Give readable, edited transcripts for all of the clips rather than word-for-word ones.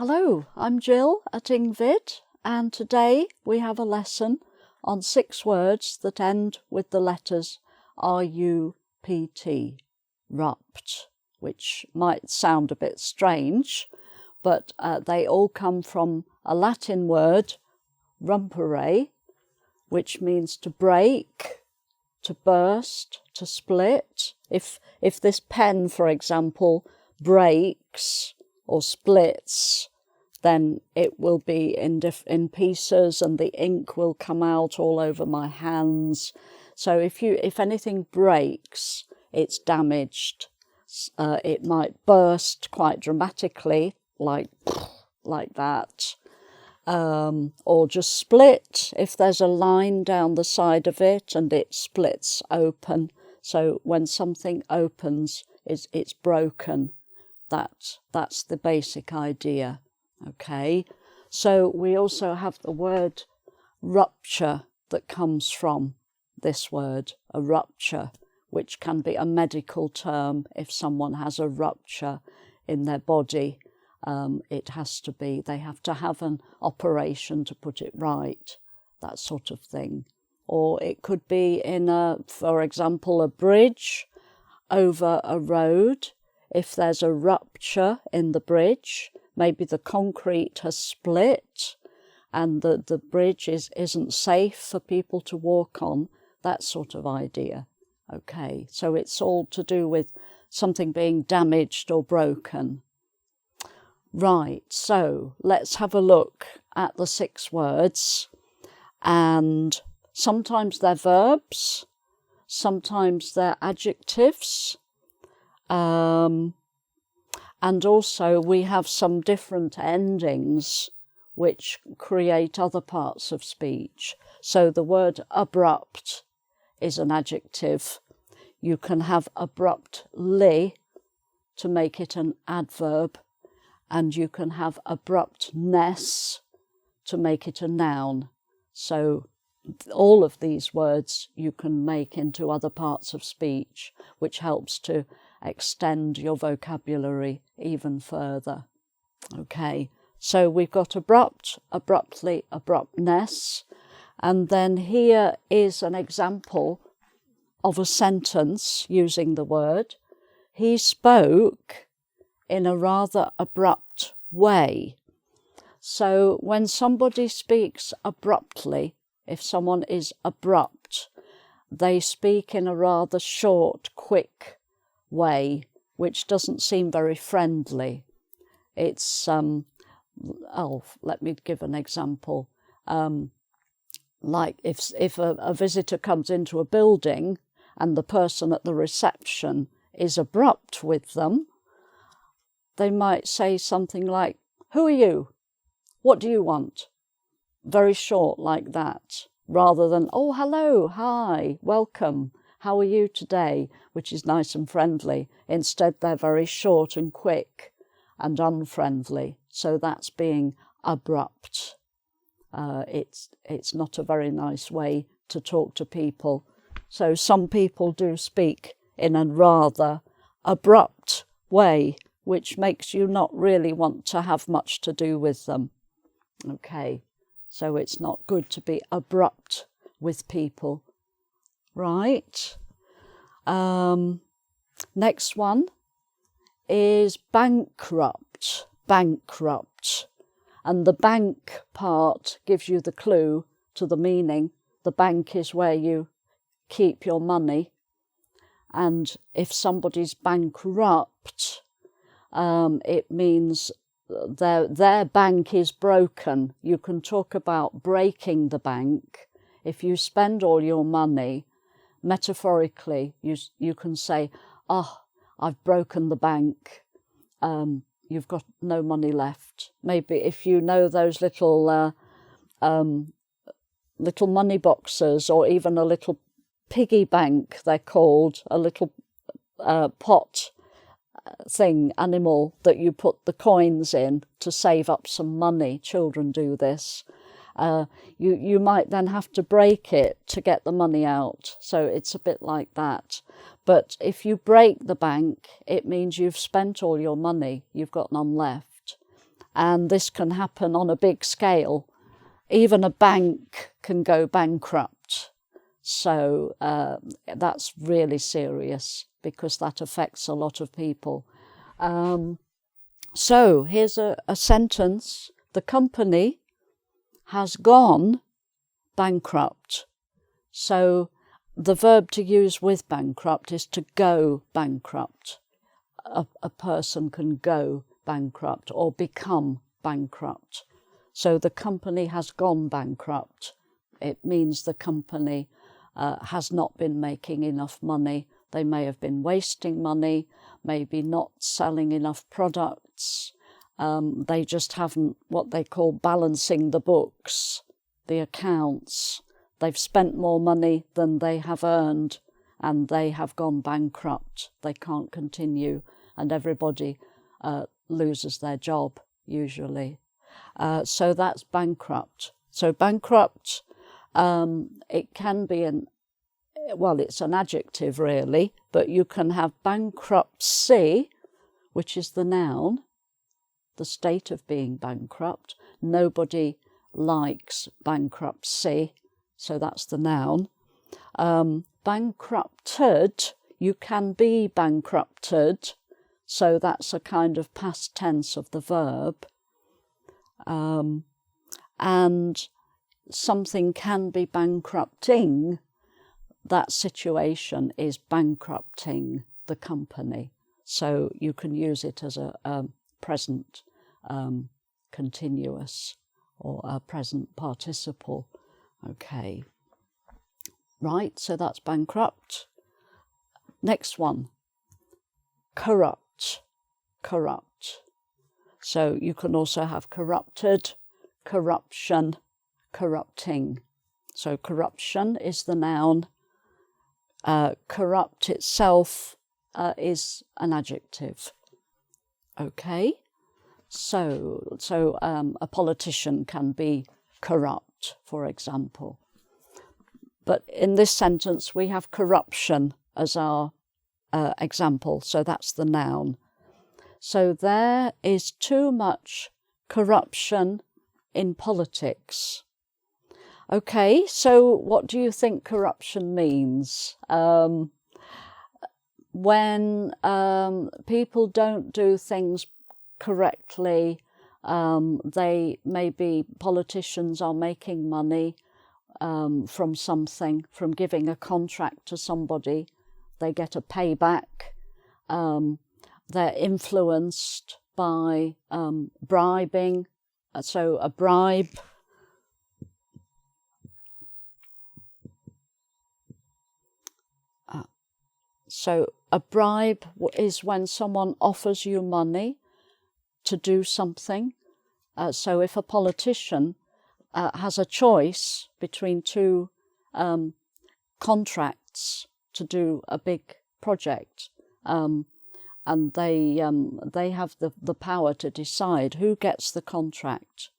Hello, I'm Jill at engVid, and today we have a lesson on 6 words that end with the letters RUPT, RUPT, which might sound a bit strange, but they all come from a Latin word, rompere, which means to break, to burst, to split. If this pen, for example, breaks or splits, then it will be in pieces and the ink will come out all over my hands. So if anything breaks, it's damaged. It might burst quite dramatically, like that, or just split if there's a line down the side of it and it splits open. So when something opens, it's broken. That's the basic idea. Okay, so we also have the word rupture that comes from this word, a rupture, which can be a medical term. If someone has a rupture in their body, they have to have an operation to put it right, that sort of thing. Or it could be for example, a bridge over a road. If there's a rupture in the bridge, maybe the concrete has split and the bridge isn't safe for people to walk on, that sort of idea. Okay, so it's all to do with something being damaged or broken. Right, so let's have a look at the 6 words. And sometimes they're verbs, sometimes they're adjectives. And also we have some different endings which create other parts of speech. So the word abrupt is an adjective. You can have abruptly to make it an adverb, and you can have abruptness to make it a noun. So all of these words you can make into other parts of speech, which helps to extend your vocabulary even further. Okay, so we've got abrupt, abruptly, abruptness, and then here is an example of a sentence using the word. He spoke in a rather abrupt way. So when somebody speaks abruptly, if someone is abrupt, they speak in a rather short, quick way, which doesn't seem very friendly. It's let me give an example. Like if a visitor comes into a building and the person at the reception is abrupt with them, they might say something like, "Who are you? What do you want?" Very short like that, rather than, "Oh, hello, hi, welcome. How are you today?" which is nice and friendly. Instead, they're very short and quick and unfriendly. So that's being abrupt. It's not a very nice way to talk to people. So some people do speak in a rather abrupt way, which makes you not really want to have much to do with them. Okay, so it's not good to be abrupt with people. Right. Next one is bankrupt. Bankrupt. And the bank part gives you the clue to the meaning. The bank is where you keep your money. And if somebody's bankrupt, it means their bank is broken. You can talk about breaking the bank. If you spend all your money, metaphorically, you can say, "Oh, I've broken the bank." You've got no money left. Maybe if you know those little money boxes, or even a little piggy bank, they're called, a little pot animal that you put the coins in to save up some money. Children do this. You might then have to break it to get the money out. So it's a bit like that. But if you break the bank, it means you've spent all your money. You've got none left. And this can happen on a big scale. Even a bank can go bankrupt. So that's really serious because that affects a lot of people. So here's a sentence. The company has gone bankrupt. So the verb to use with bankrupt is to go bankrupt. A person can go bankrupt or become bankrupt. So the company has gone bankrupt. It means the company has not been making enough money. They may have been wasting money, maybe not selling enough products. They just haven't what they call balancing the books, the accounts. They've spent more money than they have earned, and they have gone bankrupt. They can't continue, and everybody loses their job, usually. So that's bankrupt. So bankrupt, it can be it's an adjective really, but you can have bankruptcy, which is the noun, the state of being bankrupt. Nobody likes bankruptcy, so that's the noun. Bankrupted, you can be bankrupted, so that's a kind of past tense of the verb. And something can be bankrupting. That situation is bankrupting the company. So you can use it as a present continuous or a present participle. Okay. Right, so that's bankrupt. Next one, corrupt. Corrupt. So you can also have corrupted, corruption, corrupting. So corruption is the noun. Corrupt itself is an adjective. Okay, so a politician can be corrupt, for example. But in this sentence, we have corruption as our example, so that's the noun. So there is too much corruption in politics. Okay, so what do you think corruption means? When people don't do things correctly, maybe politicians are making money from something, from giving a contract to somebody, they get a payback. They're influenced by bribing. So a bribe. So a bribe is when someone offers you money to do something. So if a politician has a choice between two contracts to do a big project, and they have the power to decide who gets the contract,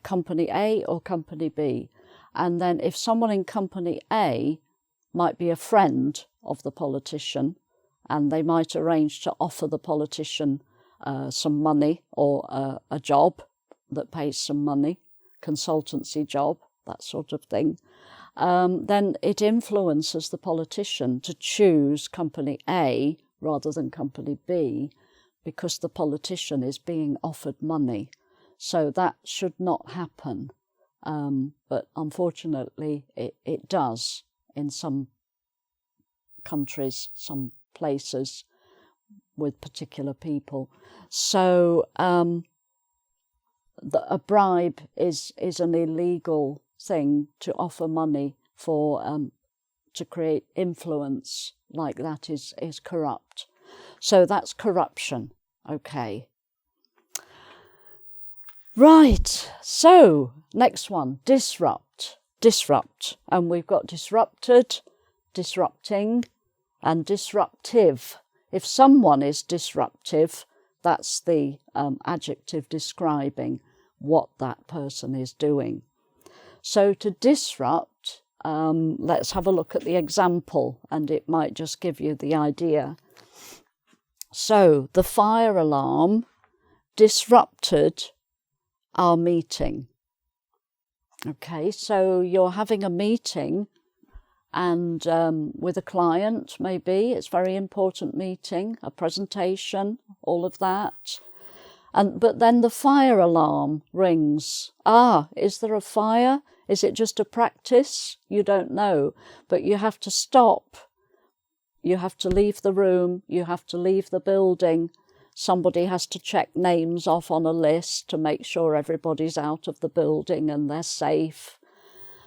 company A or company B. And then if someone in company A might be a friend of the politician, and they might arrange to offer the politician some money or a job that pays some money, consultancy job, that sort of thing, then it influences the politician to choose company A rather than company B, because the politician is being offered money. So that should not happen. But unfortunately, it does in some countries, some places with particular people. So a bribe is an illegal thing to offer money for to create influence like that is corrupt. So that's corruption. Okay. Right, so next one, disrupt. Disrupt. And we've got disrupted, disrupting, and disruptive. If someone is disruptive, that's the adjective describing what that person is doing. So to disrupt, let's have a look at the example, and it might just give you the idea. So the fire alarm disrupted our meeting. Okay, so you're having a meeting and with a client, maybe. It's a very important meeting, a presentation, all of that. But then the fire alarm rings. Is there a fire? Is it just a practice? You don't know, but you have to stop. You have to leave the room. You have to leave the building. Somebody has to check names off on a list to make sure everybody's out of the building and they're safe.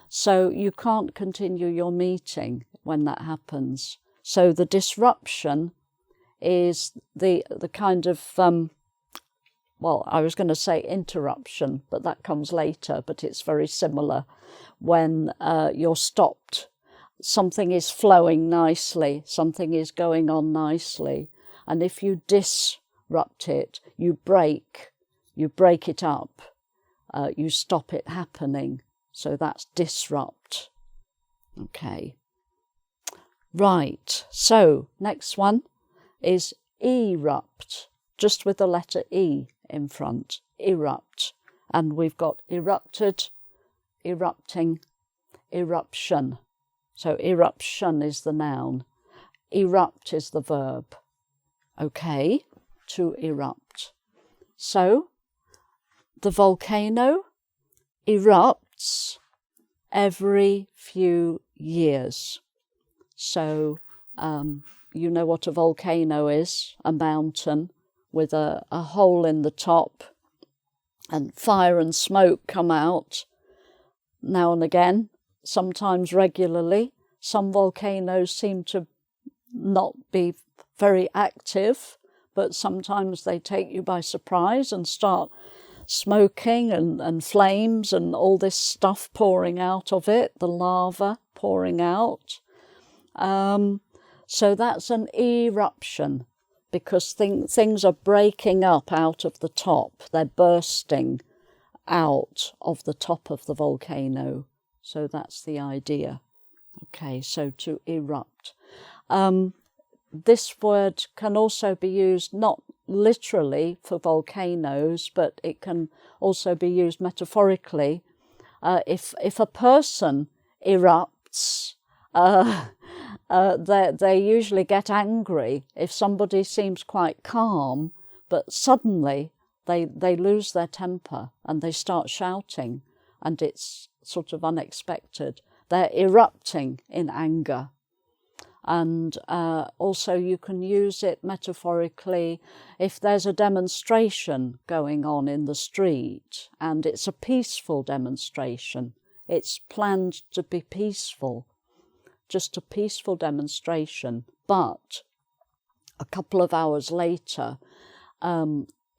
So you can't continue your meeting when that happens. So the disruption is the kind of, I was going to say interruption, but that comes later, but it's very similar. When you're stopped, something is flowing nicely, something is going on nicely. And if you disrupt it, you break it up, you stop it happening. So that's disrupt. Okay. Right. So next one is erupt, just with the letter E in front. Erupt. And we've got erupted, erupting, eruption. So eruption is the noun. Erupt is the verb. Okay. To erupt. So the volcano erupts every few years. So you know what a volcano is, a mountain with a hole in the top, and fire and smoke come out now and again, sometimes regularly. Some volcanoes seem to not be very active, but sometimes they take you by surprise and start smoking and flames and all this stuff pouring out of it, the lava pouring out. So that's an eruption, because things are breaking up out of the top. They're bursting out of the top of the volcano. So that's the idea. Okay, so to erupt. This word can also be used not literally for volcanoes, but it can also be used metaphorically. If a person erupts, they usually get angry. If somebody seems quite calm, but suddenly they lose their temper and they start shouting, and it's sort of unexpected. They're erupting in anger. And also you can use it metaphorically if there's a demonstration going on in the street and it's a peaceful demonstration. It's planned to be peaceful, just a peaceful demonstration. But a couple of hours later,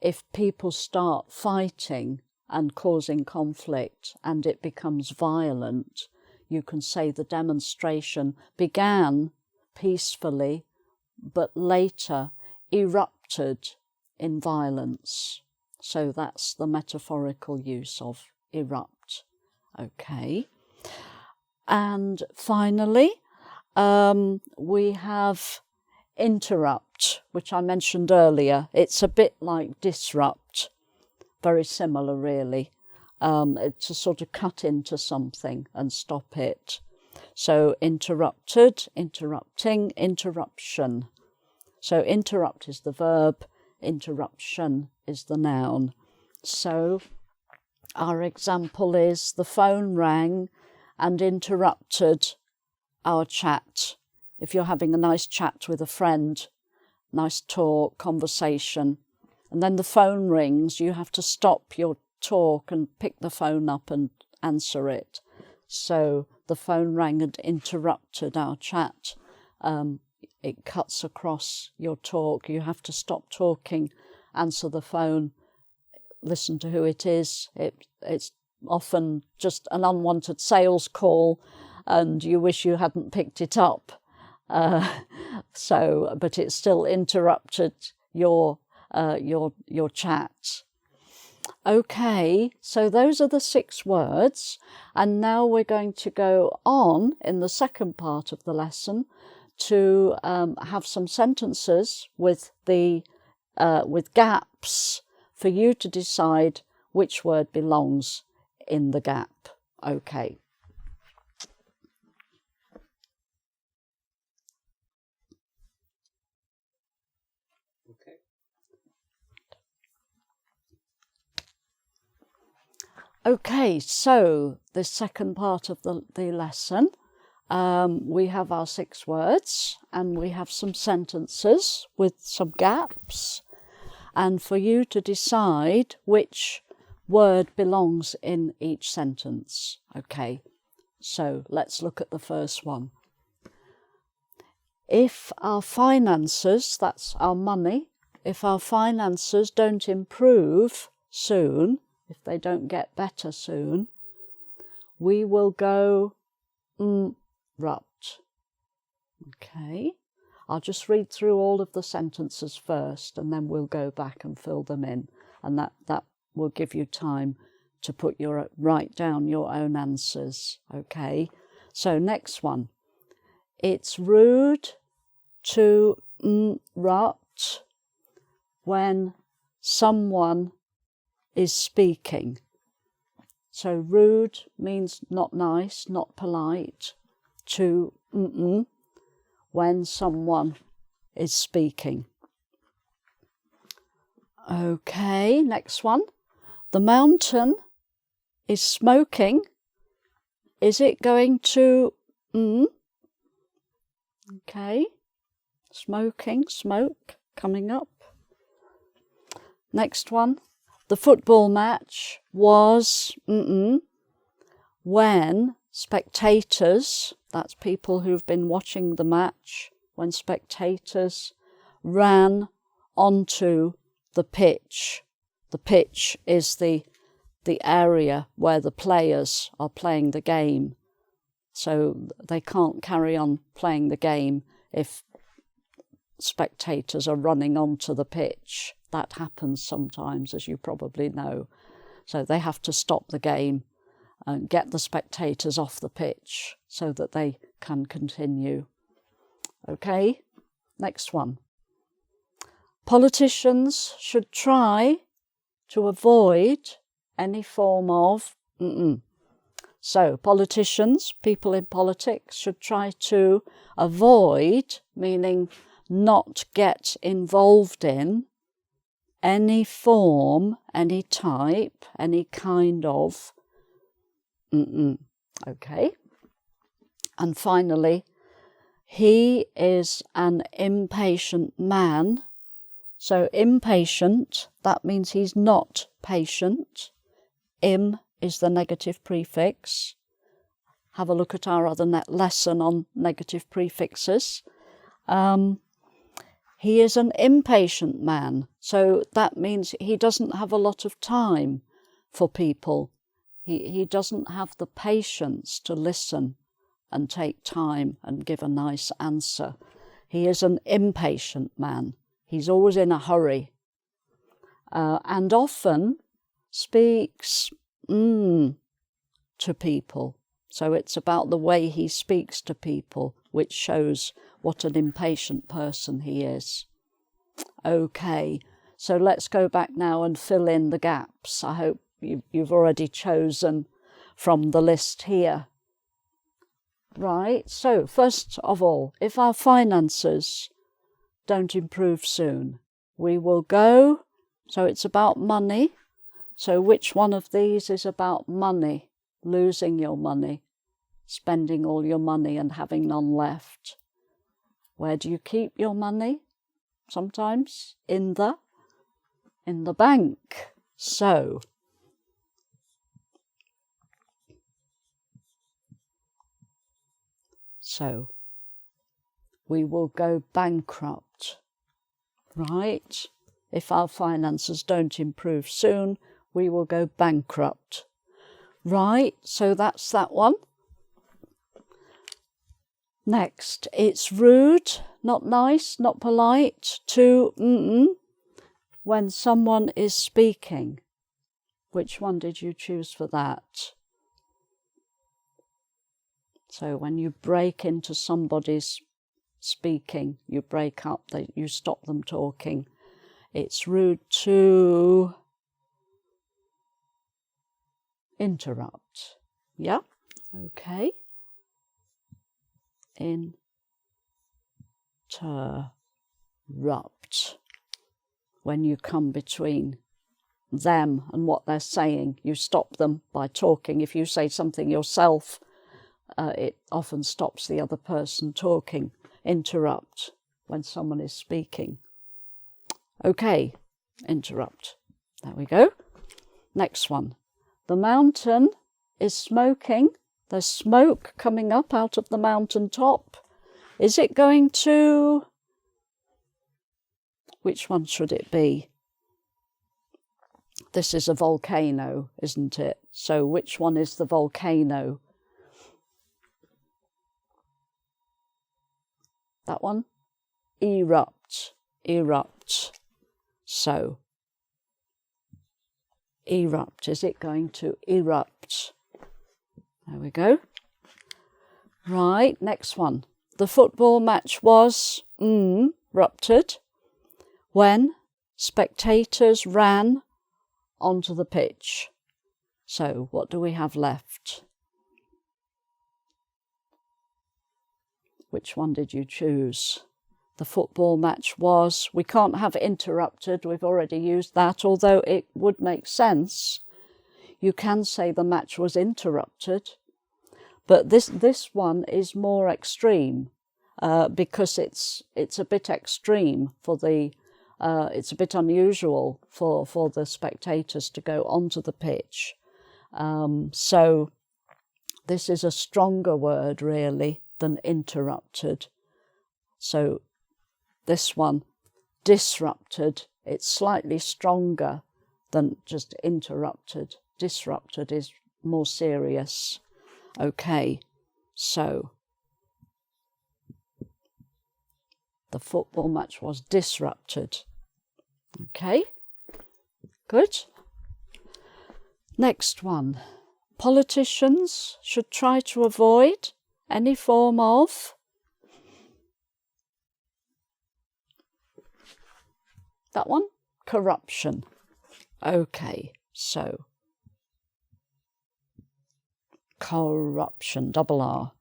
if people start fighting and causing conflict and it becomes violent, you can say the demonstration began peacefully, but later erupted in violence. So that's the metaphorical use of erupt. Okay. And finally, we have interrupt, which I mentioned earlier. It's a bit like disrupt, very similar really. To sort of cut into something and stop it. So interrupted, interrupting, interruption. So interrupt is the verb, interruption is the noun. So our example is the phone rang and interrupted our chat. If you're having a nice chat with a friend, nice talk, conversation, and then the phone rings, you have to stop your talk and pick the phone up and answer it. So the phone rang and interrupted our chat. It cuts across your talk. You have to stop talking, answer the phone, listen to who it is. It's often just an unwanted sales call and you wish you hadn't picked it up. But it still interrupted your chat. Okay, so those are the 6 words, and now we're going to go on in the second part of the lesson to have some sentences with gaps for you to decide which word belongs in the gap. Okay. Okay, so the second part of the lesson, we have our 6 words and we have some sentences with some gaps, and for you to decide which word belongs in each sentence. Okay, so let's look at the first one. If our finances, that's our money, if our finances don't improve soon, if they don't get better soon, we will go Erupt. Okay, I'll just read through all of the sentences first and then we'll go back and fill them in, and that will give you time to write down your own answers. Okay, so next one. It's rude to erupt when someone is speaking. So rude means not nice, not polite. To when someone is speaking. Okay, next one. The mountain is smoking. Is it going to Okay, smoking, smoke, coming up. Next one. The football match was when spectators, that's people who've been watching the match, when spectators ran onto the pitch. The pitch is the area where the players are playing the game. So they can't carry on playing the game if spectators are running onto the pitch. That happens sometimes, as you probably know. So they have to stop the game and get the spectators off the pitch so that they can continue. Okay, next one. Politicians should try to avoid any form of So politicians, people in politics, should try to avoid, meaning not get involved in, any form, any type, any kind of Okay. And finally, he is an impatient man. So impatient, that means he's not patient. Im is the negative prefix. Have a look at our other lesson on negative prefixes. He is an impatient man. So that means he doesn't have a lot of time for people. He doesn't have the patience to listen and take time and give a nice answer. He is an impatient man. He's always in a hurry. And often speaks to people. So it's about the way he speaks to people, which shows what an impatient person he is. Okay, so let's go back now and fill in the gaps. I hope you've already chosen from the list here. Right, so first of all, if our finances don't improve soon, we will go, so it's about money. So which one of these is about money? Losing your money, spending all your money and having none left. Where do you keep your money? Sometimes in the bank. So we will go bankrupt, right? If our finances don't improve soon, we will go bankrupt. Right, so that's that one. Next, it's rude, not nice, not polite, to when someone is speaking. Which one did you choose for that? So when you break into somebody's speaking, you break up, you stop them talking. It's rude to interrupt. Yeah, okay. Interrupt. When you come between them and what they're saying, you stop them by talking. If you say something yourself, it often stops the other person talking. Interrupt when someone is speaking. Okay, interrupt. There we go. Next one. The mountain is smoking. There's smoke coming up out of the mountain top. Is it going to... Which one should it be? This is a volcano, isn't it? So which one is the volcano? That one? Erupt. Erupt. So, erupt. Is it going to erupt? There we go. Right, next one. The football match was ruptured when spectators ran onto the pitch. So, what do we have left? Which one did you choose? The football match was... We can't have interrupted. We've already used that, although it would make sense. You can say the match was interrupted. But this one is more extreme because it's a bit extreme for the... it's a bit unusual for the spectators to go onto the pitch. So this is a stronger word, really, than interrupted. So this one, disrupted, it's slightly stronger than just interrupted. Disrupted is more serious. Okay, so the football match was disrupted. Okay, good. Next one. Politicians should try to avoid any form of... That one? Corruption. Okay, so corruption, double R.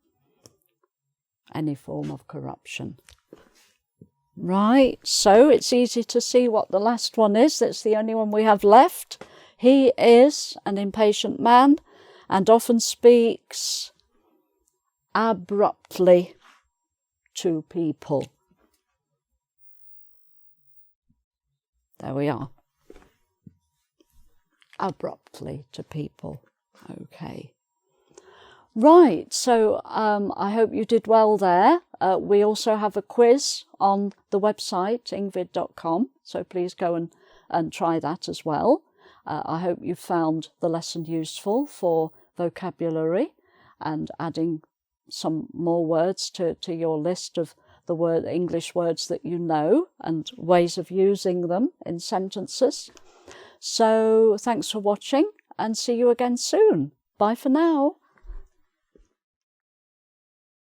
Any form of corruption. Right, so it's easy to see what the last one is. That's the only one we have left. He is an impatient man and often speaks abruptly to people. There we are. Abruptly to people. Okay. Right, so I hope you did well there. We also have a quiz on the website, engvid.com, so please go and try that as well. I hope you found the lesson useful for vocabulary and adding some more words to your list of the English words that you know and ways of using them in sentences. So thanks for watching and see you again soon. Bye for now.